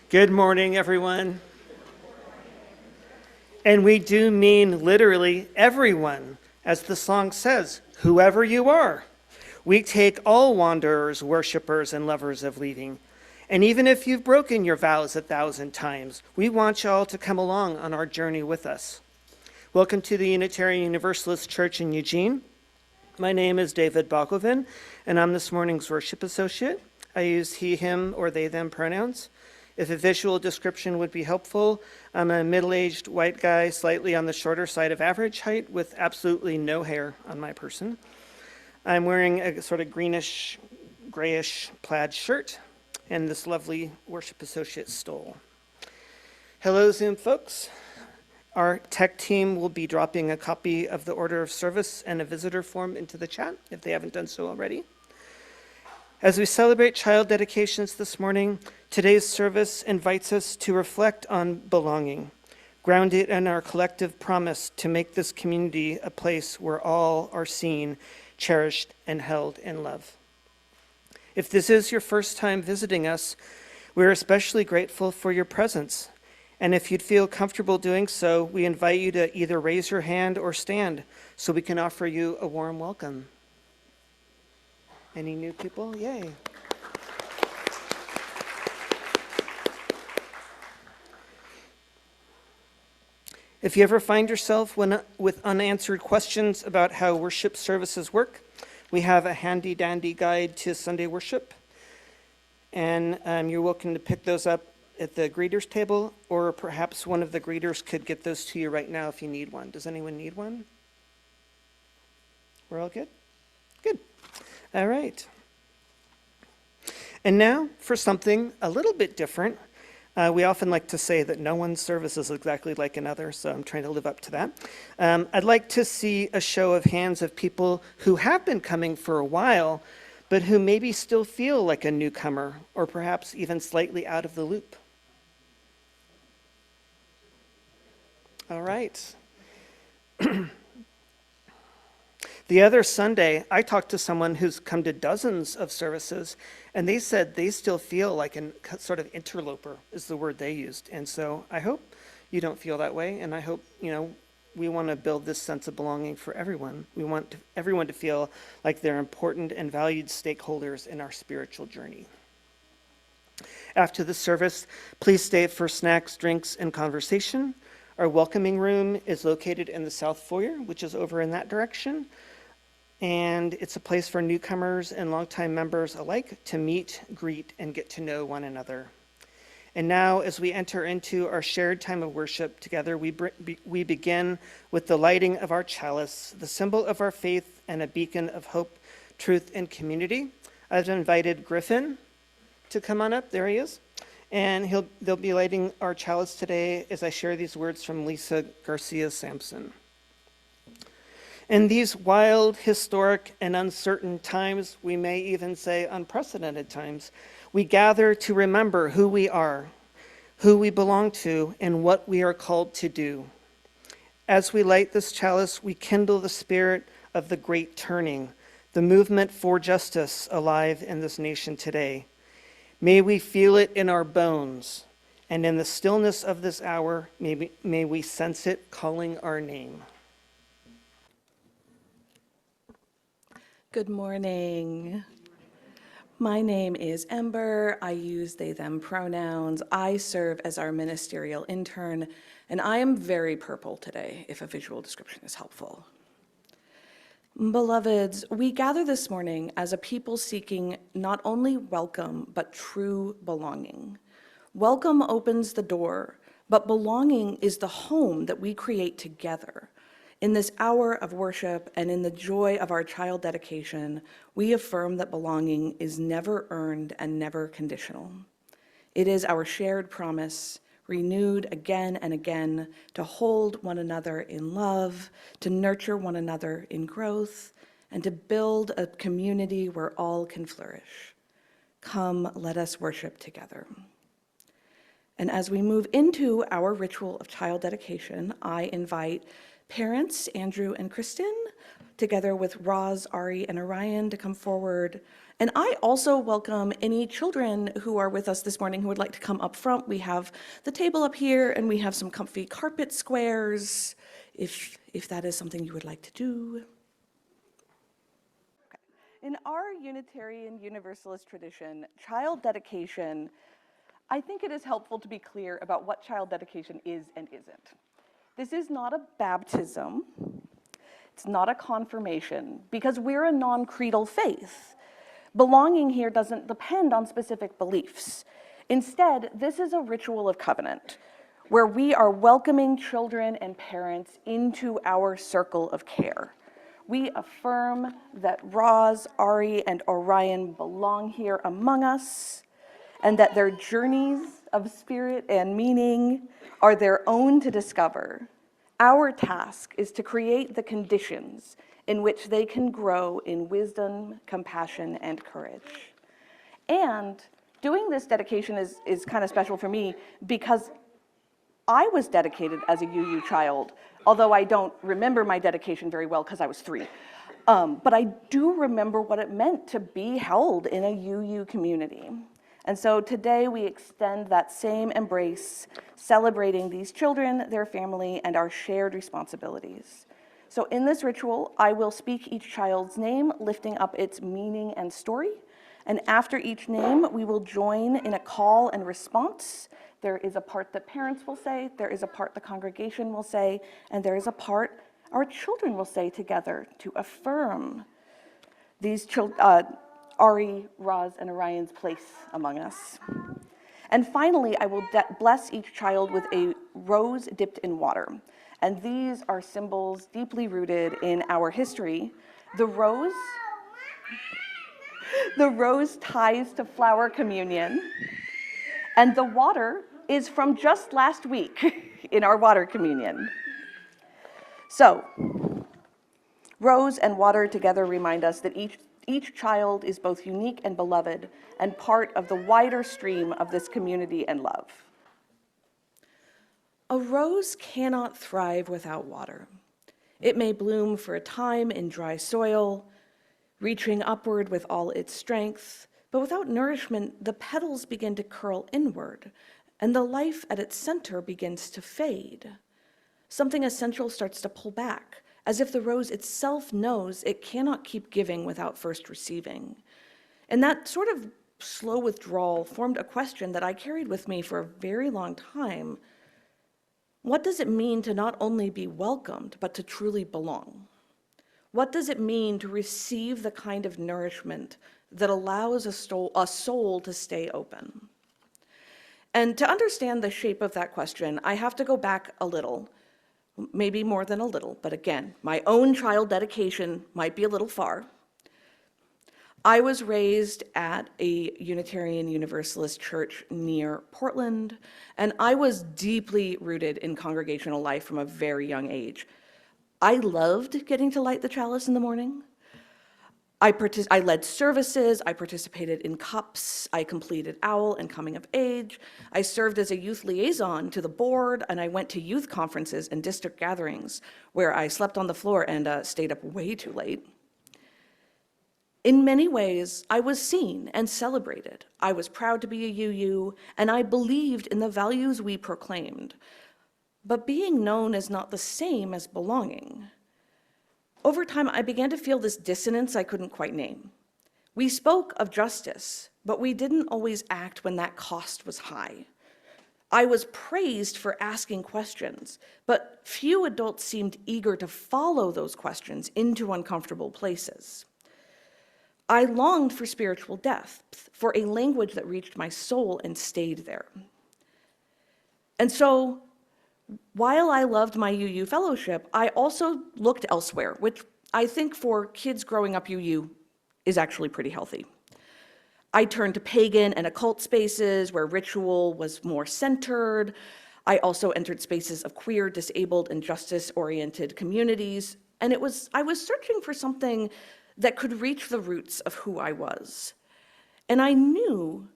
Good morning, everyone. And we do mean literally everyone, as the song says, whoever you are. We take all wanderers, worshipers, and lovers of leaving. And even if you've broken your vows 1,000 times, we want y'all to come along on our journey with us. Welcome to the Unitarian Universalist Church in Eugene. My name is David Balkovin, and I'm this morning's worship associate. I use he, him, or they, them pronouns. If a visual description would be helpful, I'm a middle-aged white guy, slightly on the shorter side of average height, with absolutely no hair on my person. I'm wearing a sort of greenish, grayish plaid shirt and this lovely worship associate stole. Hello, Zoom folks. Our tech team will be dropping a copy of the order of service and a visitor form into the chat if they haven't done so already. As we celebrate child dedications this morning, today's service invites us to reflect on belonging, grounded in our collective promise to make this community a place where all are seen, cherished, and held in love. If this is your first time visiting us, we're especially grateful for your presence. And if you'd feel comfortable doing so, we invite you to either raise your hand or stand so we can offer you a warm welcome. Any new people? Yay. If you ever find yourself with unanswered questions about how worship services work, we have a handy-dandy guide to Sunday worship. And you're welcome to pick those up at the greeters table, or perhaps one of the greeters could get those to you right now if you need one. Does anyone need one? We're all good? Good. All right. And now for something a little bit different. We often like to say that no one's service is exactly like another, so I'm trying to live up to that. I'd like to see a show of hands of people who have been coming for a while, but who maybe still feel like a newcomer, or perhaps even slightly out of the loop. All right. The other Sunday, I talked to someone who's come to dozens of services, and they said they still feel like a sort of interloper is the word they used. And so I hope you don't feel that way, and I hope, we want to build this sense of belonging for everyone. We want everyone to feel like they're important and valued stakeholders in our spiritual journey. After the service, please stay for snacks, drinks, and conversation. Our welcoming room is located in the South Foyer, which is over in that direction. And it's a place for newcomers and longtime members alike to meet, greet, and get to know one another. And now, as we enter into our shared time of worship together, we begin with the lighting of our chalice, the symbol of our faith and a beacon of hope, truth, and community. I've invited Griffin to come on up. There he is. And they'll be lighting our chalice today as I share these words from Lisa Garcia Sampson. In these wild, historic, and uncertain times, we may even say unprecedented times, we gather to remember who we are, who we belong to, and what we are called to do. As we light this chalice, we kindle the spirit of the great turning, the movement for justice alive in this nation today. May we feel it in our bones, and in the stillness of this hour, may we sense it calling our name. Good morning. My name is Ember. I use they, them pronouns. I serve as our ministerial intern, and I am very purple today, if a visual description is helpful. Beloveds, we gather this morning as a people seeking not only welcome, but true belonging. Welcome opens the door, but belonging is the home that we create together. In this hour of worship and in the joy of our child dedication, we affirm that belonging is never earned and never conditional. It is our shared promise, renewed again and again, to hold one another in love, to nurture one another in growth, and to build a community where all can flourish. Come, let us worship together. And as we move into our ritual of child dedication, I invite parents, Andrew and Kristen, together with Roz, Ari, and Orion to come forward. And I also welcome any children who are with us this morning who would like to come up front. We have the table up here, and we have some comfy carpet squares, if that is something you would like to do. In our Unitarian Universalist tradition, child dedication, I think it is helpful to be clear about what child dedication is and isn't. This is not a baptism. It's not a confirmation, because we're a non-creedal faith. Belonging here doesn't depend on specific beliefs. Instead, this is a ritual of covenant, where we are welcoming children and parents into our circle of care. We affirm that Roz, Ari, and Orion belong here among us, and that their journeys of spirit and meaning are their own to discover. Our task is to create the conditions in which they can grow in wisdom, compassion, and courage. And doing this dedication is kind of special for me because I was dedicated as a UU child, although I don't remember my dedication very well because I was 3. But I do remember what it meant to be held in a UU community. And so today we extend that same embrace, celebrating these children, their family, and our shared responsibilities. So in this ritual, I will speak each child's name, lifting up its meaning and story. And after each name, we will join in a call and response. There is a part that parents will say, there is a part the congregation will say, and there is a part our children will say together to affirm these Ari, Roz, and Orion's place among us. And finally, I will bless each child with a rose dipped in water. And these are symbols deeply rooted in our history. The rose ties to flower communion, and the water is from just last week in our water communion. So, rose and water together remind us that each child is both unique and beloved, and part of the wider stream of this community and love. A rose cannot thrive without water. It may bloom for a time in dry soil, reaching upward with all its strength, but without nourishment, the petals begin to curl inward, and the life at its center begins to fade. Something essential starts to pull back, as if the rose itself knows it cannot keep giving without first receiving. And that sort of slow withdrawal formed a question that I carried with me for a very long time. What does it mean to not only be welcomed, but to truly belong? What does it mean to receive the kind of nourishment that allows a soul to stay open? And to understand the shape of that question, I have to go back a little, maybe more than a little, but again, my own child dedication might be a little far. I was raised at a Unitarian Universalist church near Portland, and I was deeply rooted in congregational life from a very young age. I loved getting to light the chalice in the morning. I led services, I participated in cups, I completed OWL and coming of age. I served as a youth liaison to the board, and I went to youth conferences and district gatherings where I slept on the floor and stayed up way too late. In many ways, I was seen and celebrated. I was proud to be a UU, and I believed in the values we proclaimed. But being known is not the same as belonging. Over time, I began to feel this dissonance I couldn't quite name. We spoke of justice, but we didn't always act when that cost was high. I was praised for asking questions, but few adults seemed eager to follow those questions into uncomfortable places. I longed for spiritual depth, for a language that reached my soul and stayed there. And so, while I loved my UU fellowship, I also looked elsewhere, which I think for kids growing up UU is actually pretty healthy. I turned to pagan and occult spaces where ritual was more centered. I also entered spaces of queer, disabled, and justice-oriented communities, and I was searching for something that could reach the roots of who I was. And I knew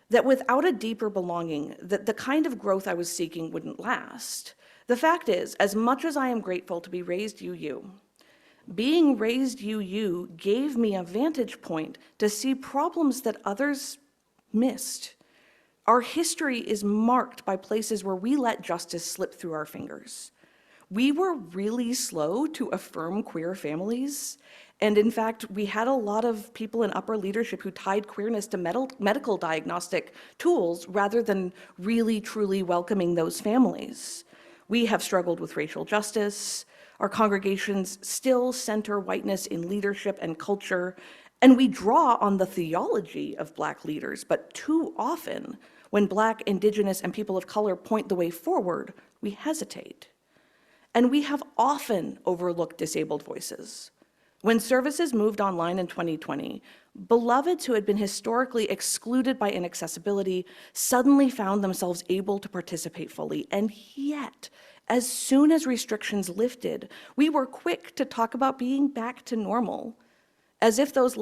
that without a deeper belonging, that the kind of growth I was seeking wouldn't last. The fact is, as much as I am grateful to be raised UU, Being raised UU gave me a vantage point to see problems that others missed. Our history is marked by places where we let justice slip through our fingers. We were really slow to affirm queer families. And in fact, we had a lot of people in upper leadership who tied queerness to medical diagnostic tools rather than really, truly welcoming those families. We have struggled with racial justice. Our congregations still center whiteness in leadership and culture, and we draw on the theology of Black leaders, but too often, when Black, Indigenous, and people of color point the way forward, we hesitate. And we have often overlooked disabled voices. When services moved online in 2020, beloveds who had been historically excluded by inaccessibility suddenly found themselves able to participate fully. And yet, as soon as restrictions lifted, we were quick to talk about being back to normal, as if those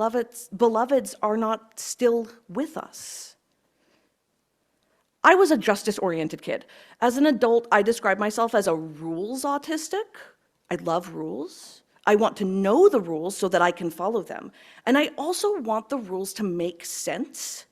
beloveds are not still with us. I was a justice-oriented kid. As an adult, I describe myself as a rules autistic. I love rules. I want to know the rules so that I can follow them. And I also want the rules to make sense.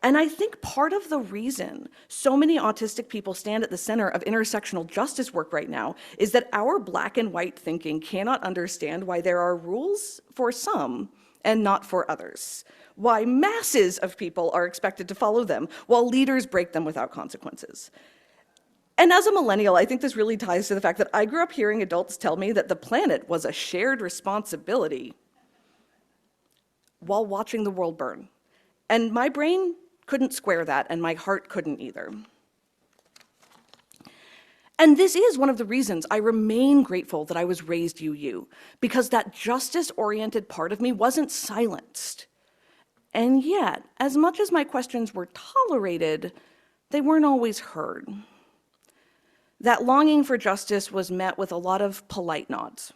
And I think part of the reason so many autistic people stand at the center of intersectional justice work right now is that our Black and white thinking cannot understand why there are rules for some and not for others, why masses of people are expected to follow them while leaders break them without consequences. And as a millennial, I think this really ties to the fact that I grew up hearing adults tell me that the planet was a shared responsibility while watching the world burn. And my brain couldn't square that, and my heart couldn't either. And this is one of the reasons I remain grateful that I was raised UU, because that justice-oriented part of me wasn't silenced. And yet, as much as my questions were tolerated, they weren't always heard. That longing for justice was met with a lot of polite nods.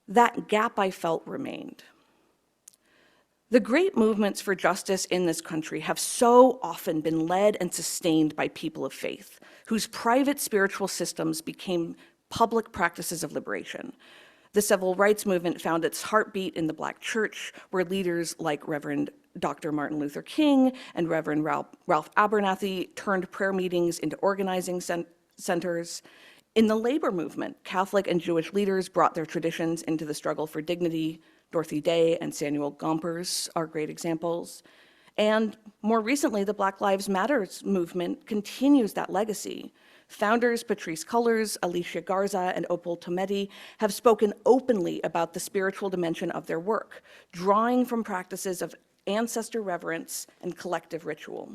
That gap I felt remained. The great movements for justice in this country have so often been led and sustained by people of faith, whose private spiritual systems became public practices of liberation. The civil rights movement found its heartbeat in the Black church, where leaders like Reverend Dr. Martin Luther King and Reverend Ralph Abernathy turned prayer meetings into organizing centers. In the labor movement, Catholic and Jewish leaders brought their traditions into the struggle for dignity. Dorothy Day and Samuel Gompers are great examples. And more recently, the Black Lives Matter movement continues that legacy. Founders Patrisse Cullors, Alicia Garza, and Opal Tometi have spoken openly about the spiritual dimension of their work, drawing from practices of ancestor reverence and collective ritual.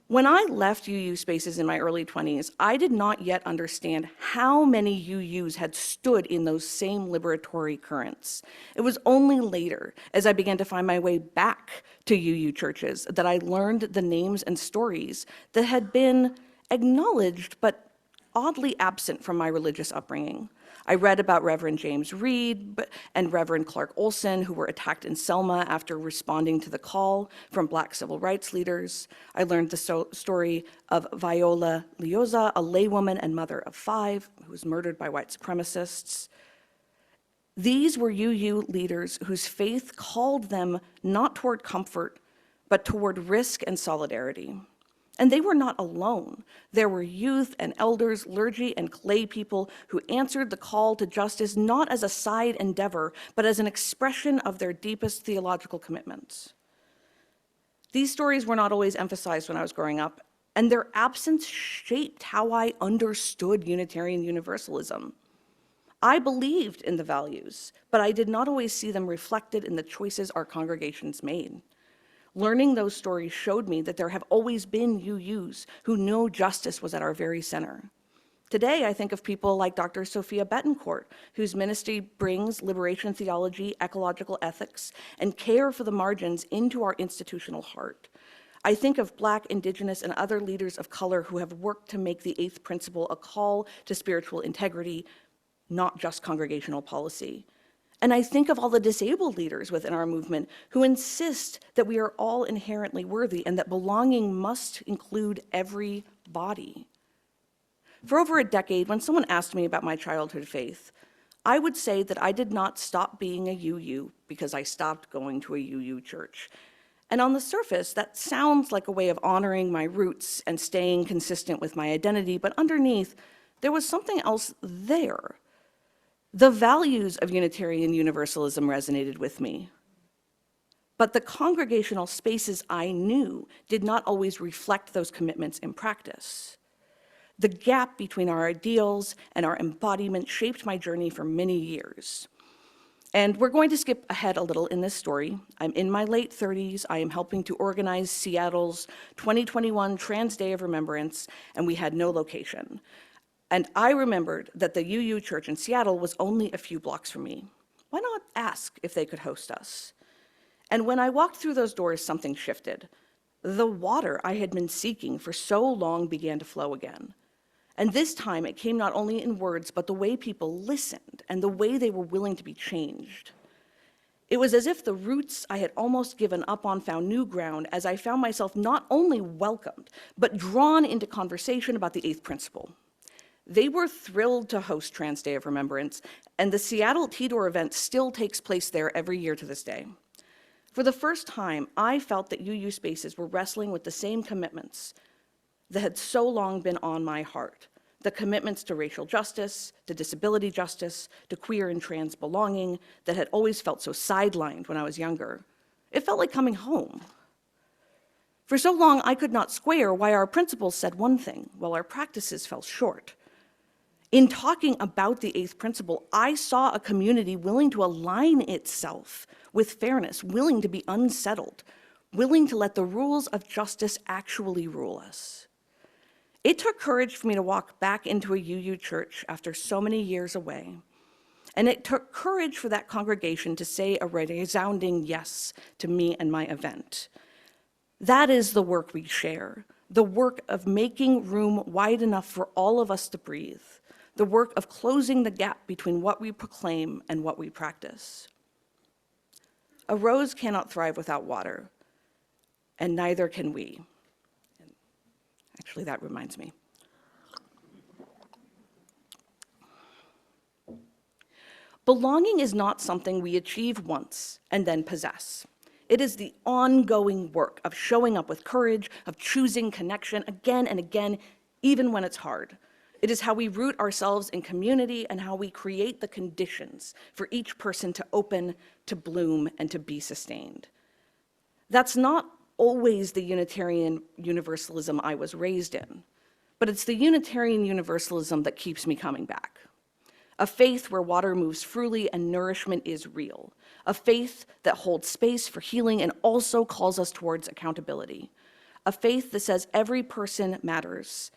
When I left UU spaces in my early 20s, I did not yet understand how many UUs had stood in those same liberatory currents. It was only later, as I began to find my way back to UU churches, that I learned the names and stories that had been acknowledged but oddly absent from my religious upbringing. I read about Reverend James Reed and Reverend Clark Olson, who were attacked in Selma after responding to the call from Black civil rights leaders. I learned the story of Viola Lioza, a laywoman and mother of 5, who was murdered by white supremacists. These were UU leaders whose faith called them not toward comfort, but toward risk and solidarity. And they were not alone. There were youth and elders, clergy and lay people who answered the call to justice not as a side endeavor, but as an expression of their deepest theological commitments. These stories were not always emphasized when I was growing up, and their absence shaped how I understood Unitarian Universalism. I believed in the values, but I did not always see them reflected in the choices our congregations made. Learning those stories showed me that there have always been UUs who know justice was at our very center. Today, I think of people like Dr. Sophia Betancourt, whose ministry brings liberation theology, ecological ethics, and care for the margins into our institutional heart. I think of Black, Indigenous, and other leaders of color who have worked to make the 8th principle a call to spiritual integrity, not just congregational policy. And I think of all the disabled leaders within our movement who insist that we are all inherently worthy and that belonging must include every body. For over a decade, when someone asked me about my childhood faith, I would say that I did not stop being a UU because I stopped going to a UU church. And on the surface, that sounds like a way of honoring my roots and staying consistent with my identity, but underneath, there was something else there. The values of Unitarian Universalism resonated with me, but the congregational spaces I knew did not always reflect those commitments in practice. The gap between our ideals and our embodiment shaped my journey for many years. And we're going to skip ahead a little in this story. I'm in my late 30s. I am helping to organize Seattle's 2021 Trans Day of Remembrance, and we had no location. And I remembered that the UU Church in Seattle was only a few blocks from me. Why not ask if they could host us? And when I walked through those doors, something shifted. The water I had been seeking for so long began to flow again. And this time it came not only in words, but the way people listened and the way they were willing to be changed. It was as if the roots I had almost given up on found new ground as I found myself not only welcomed, but drawn into conversation about the eighth principle. They were thrilled to host Trans Day of Remembrance, and the Seattle T-Door event still takes place there every year to this day. For the first time, I felt that UU spaces were wrestling with the same commitments that had so long been on my heart. The commitments to racial justice, to disability justice, to queer and trans belonging that had always felt so sidelined when I was younger. It felt like coming home. For so long, I could not square why our principles said one thing while our practices fell short. In talking about the eighth principle, I saw a community willing to align itself with fairness, willing to be unsettled, willing to let the rules of justice actually rule us. It took courage for me to walk back into a UU church after so many years away. And it took courage for that congregation to say a resounding yes to me and my event. That is the work we share, the work of making room wide enough for all of us to breathe, the work of closing the gap between what we proclaim and what we practice. A rose cannot thrive without water, and neither can we. Actually, that reminds me. Belonging is not something we achieve once and then possess. It is the ongoing work of showing up with courage, of choosing connection again and again, even when it's hard. It is how we root ourselves in community and how we create the conditions for each person to open, to bloom, and to be sustained. That's not always the Unitarian Universalism I was raised in, but it's the Unitarian Universalism that keeps me coming back. A faith where water moves freely and nourishment is real. A faith that holds space for healing and also calls us towards accountability. A faith that says every person matters,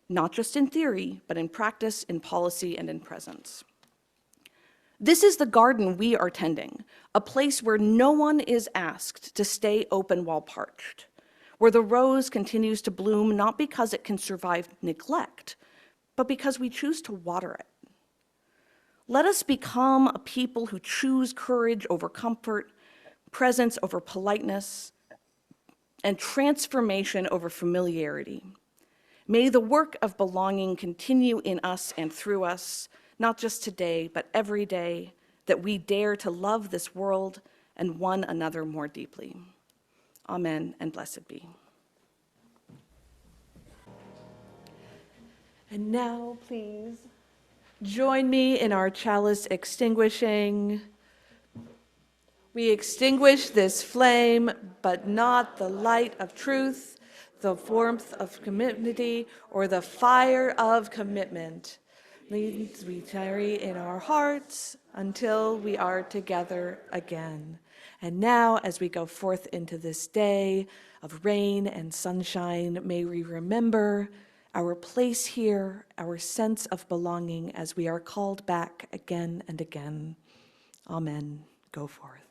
not just in theory, but in practice, in policy, and in presence. This is the garden we are tending, a place where no one is asked to stay open while parched, where the rose continues to bloom not because it can survive neglect, but because we choose to water it. Let us become a people who choose courage over comfort, presence over politeness, and transformation over familiarity. May the work of belonging continue in us and through us, not just today, but every day, that we dare to love this world and one another more deeply. Amen, and blessed be. And now, please, join me in our chalice extinguishing. We extinguish this flame, but not the light of truth, the warmth of community, or the fire of commitment. Leads we tarry in our hearts until we are together again. And now, as we go forth into this day of rain and sunshine, may we remember our place here, our sense of belonging as we are called back again and again. Amen. Go forth.